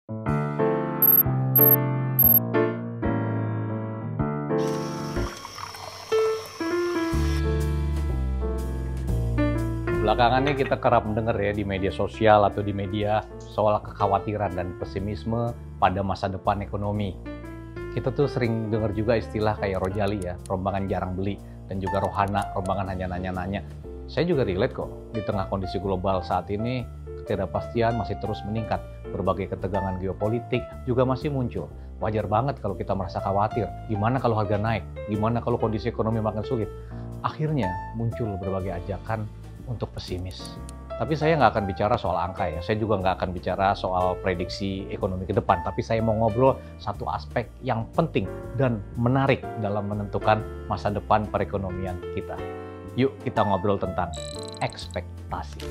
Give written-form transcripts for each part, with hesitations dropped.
Belakangan ini kita kerap mendengar ya di media sosial atau di media soal kekhawatiran dan pesimisme pada masa depan ekonomi. Kita tuh sering dengar juga istilah kayak rojali ya, rombangan jarang beli, dan juga rohana, rombangan hanya nanya-nanya. Saya juga relate kok, di tengah kondisi global saat ini, ketidakpastian masih terus meningkat, berbagai ketegangan geopolitik juga masih muncul. Wajar banget kalau kita merasa khawatir, gimana kalau harga naik, gimana kalau kondisi ekonomi makin sulit. Akhirnya muncul berbagai ajakan untuk pesimis. Tapi saya nggak akan bicara soal angka ya, saya juga nggak akan bicara soal prediksi ekonomi ke depan, tapi saya mau ngobrol satu aspek yang penting dan menarik dalam menentukan masa depan perekonomian kita. Yuk kita ngobrol tentang ekspektasi.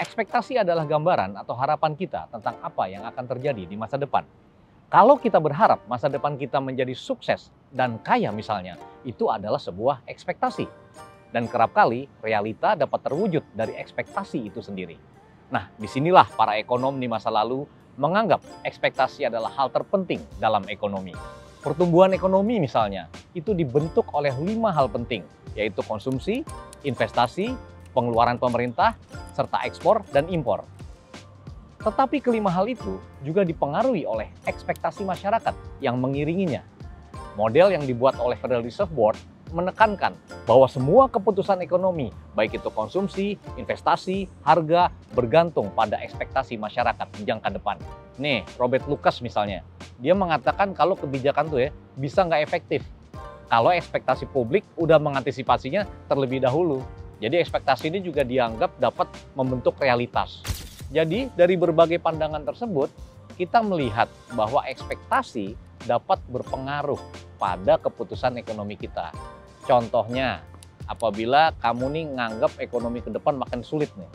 Ekspektasi adalah gambaran atau harapan kita tentang apa yang akan terjadi di masa depan. Kalau kita berharap masa depan kita menjadi sukses dan kaya misalnya, itu adalah sebuah ekspektasi. Dan kerap kali realita dapat terwujud dari ekspektasi itu sendiri. Nah, disinilah para ekonom di masa lalu menganggap ekspektasi adalah hal terpenting dalam ekonomi. Pertumbuhan ekonomi misalnya, itu dibentuk oleh 5 hal penting, yaitu konsumsi, investasi, pengeluaran pemerintah, serta ekspor dan impor. Tetapi kelima hal itu juga dipengaruhi oleh ekspektasi masyarakat yang mengiringinya. Model yang dibuat oleh Federal Reserve Board menekankan bahwa semua keputusan ekonomi, baik itu konsumsi, investasi, harga, bergantung pada ekspektasi masyarakat di jangka depan. Nih, Robert Lucas misalnya, dia mengatakan kalau kebijakan tuh ya bisa nggak efektif kalau ekspektasi publik udah mengantisipasinya terlebih dahulu. Jadi ekspektasi ini juga dianggap dapat membentuk realitas. Jadi dari berbagai pandangan tersebut, kita melihat bahwa ekspektasi dapat berpengaruh pada keputusan ekonomi kita. Contohnya, apabila kamu nih nganggap ekonomi ke depan makin sulit nih,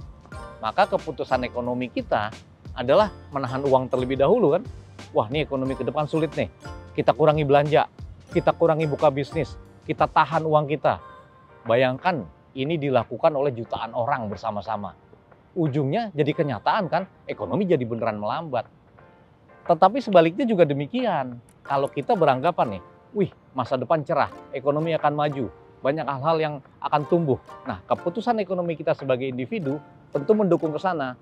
maka keputusan ekonomi kita adalah menahan uang terlebih dahulu kan. Wah, nih ekonomi ke depan sulit nih, kita kurangi belanja, kita kurangi buka bisnis, kita tahan uang kita. Bayangkan, ini dilakukan oleh jutaan orang bersama-sama. Ujungnya jadi kenyataan kan, ekonomi jadi beneran melambat. Tetapi sebaliknya juga demikian. Kalau kita beranggapan nih, wih masa depan cerah, ekonomi akan maju, banyak hal-hal yang akan tumbuh. Nah, keputusan ekonomi kita sebagai individu tentu mendukung ke sana.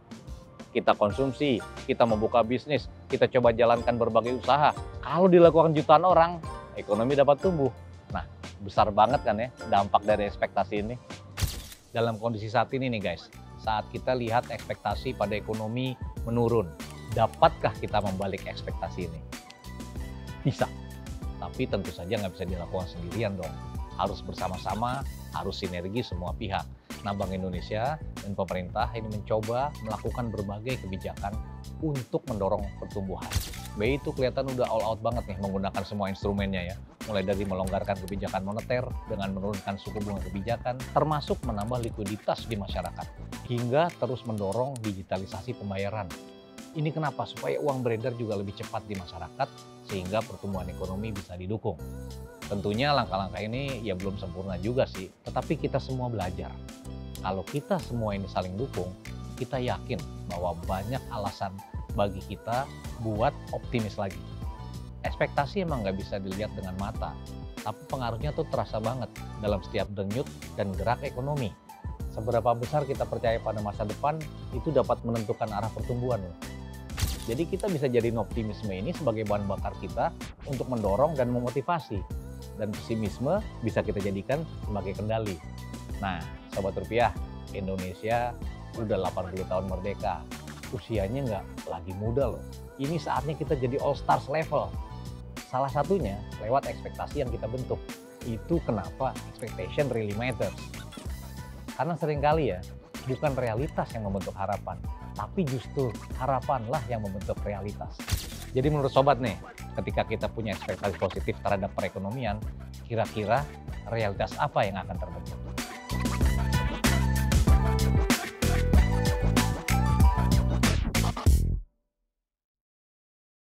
Kita konsumsi, kita membuka bisnis, kita coba jalankan berbagai usaha. Kalau dilakukan jutaan orang, ekonomi dapat tumbuh. Nah, besar banget kan ya dampak dari ekspektasi ini. Dalam kondisi saat ini nih guys, saat kita lihat ekspektasi pada ekonomi menurun, dapatkah kita membalik ekspektasi ini? Bisa, tapi tentu saja nggak bisa dilakukan sendirian dong. Harus bersama-sama, harus sinergi semua pihak. Nah, Bank Indonesia dan pemerintah ini mencoba melakukan berbagai kebijakan untuk mendorong pertumbuhan. BI itu kelihatan udah all out banget nih menggunakan semua instrumennya ya. Mulai dari melonggarkan kebijakan moneter dengan menurunkan suku bunga kebijakan, termasuk menambah likuiditas di masyarakat, hingga terus mendorong digitalisasi pembayaran. Ini kenapa? Supaya uang beredar juga lebih cepat di masyarakat, sehingga pertumbuhan ekonomi bisa didukung. Tentunya langkah-langkah ini ya belum sempurna juga sih, tetapi kita semua belajar. Kalau kita semua ini saling dukung, kita yakin bahwa banyak alasan bagi kita buat optimis lagi. Ekspektasi emang nggak bisa dilihat dengan mata, tapi pengaruhnya tuh terasa banget dalam setiap denyut dan gerak ekonomi. Seberapa besar kita percaya pada masa depan, itu dapat menentukan arah pertumbuhan. Jadi kita bisa jadiin optimisme ini sebagai bahan bakar kita untuk mendorong dan memotivasi. Dan pesimisme bisa kita jadikan sebagai kendali. Nah, Sobat Rupiah, Indonesia udah 80 tahun merdeka. Usianya nggak lagi muda loh. Ini saatnya kita jadi all stars level. Salah satunya lewat ekspektasi yang kita bentuk. Itu kenapa expectation really matters. Karena seringkali ya, bukan realitas yang membentuk harapan, tapi justru harapanlah yang membentuk realitas. Jadi menurut sobat nih, ketika kita punya ekspektasi positif terhadap perekonomian, kira-kira realitas apa yang akan terbentuk?